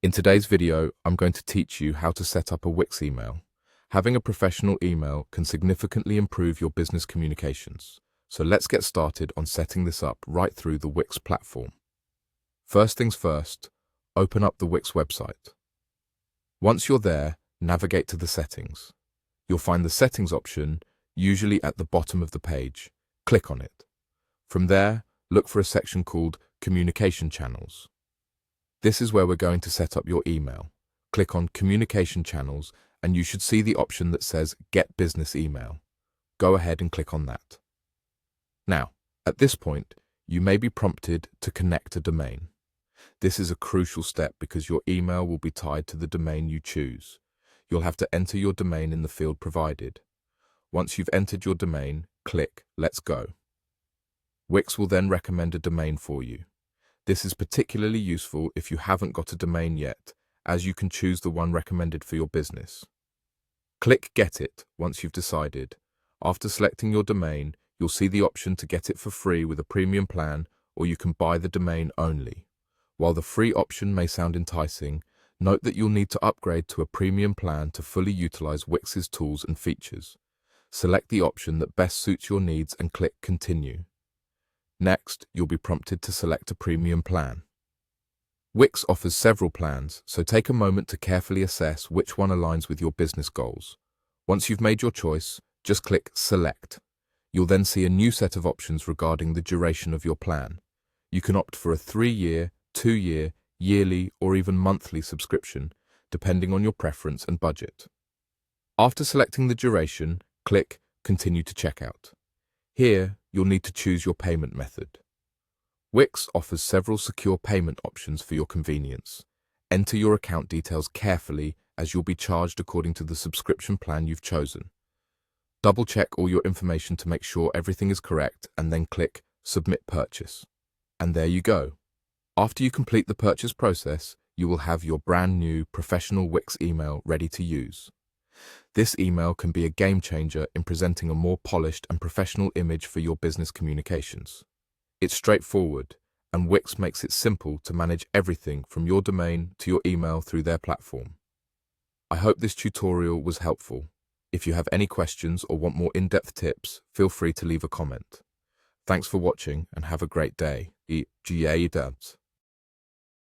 In today's video, I'm going to teach you how to set up a Wix email. Having a professional email can significantly improve your business communications. So let's get started on setting this up right through the Wix platform. First things first, open up the Wix website. Once you're there, navigate to the settings. You'll find the settings option usually at the bottom of the page. Click on it. From there, look for a section called Communication Channels. This is where we're going to set up your email. Click on Communication Channels and you should see the option that says Get Business Email. Go ahead and click on that. Now, at this point, you may be prompted to connect a domain. This is a crucial step because your email will be tied to the domain you choose. You'll have to enter your domain in the field provided. Once you've entered your domain, click Let's Go. Wix will then recommend a domain for you. This is particularly useful if you haven't got a domain yet, as you can choose the one recommended for your business. Click Get It once you've decided. After selecting your domain, you'll see the option to get it for free with a premium plan, or you can buy the domain only. While the free option may sound enticing, note that you'll need to upgrade to a premium plan to fully utilize Wix's tools and features. Select the option that best suits your needs and click Continue. Next, you'll be prompted to select a premium plan. Wix offers several plans, so take a moment to carefully assess which one aligns with your business goals. Once you've made your choice, just click Select. You'll then see a new set of options regarding the duration of your plan. You can opt for a 3-year, 2-year, yearly, or even monthly subscription, depending on your preference and budget. After selecting the duration, click Continue to Checkout. Here, you'll need to choose your payment method. Wix offers several secure payment options for your convenience. Enter your account details carefully as you'll be charged according to the subscription plan you've chosen. Double-check all your information to make sure everything is correct and then click Submit Purchase. And there you go. After you complete the purchase process, you will have your brand new professional Wix email ready to use. This email can be a game changer in presenting a more polished and professional image for your business communications. It's straightforward, and Wix makes it simple to manage everything from your domain to your email through their platform. I hope this tutorial was helpful. If you have any questions or want more in-depth tips, feel free to leave a comment. Thanks for watching and have a great day.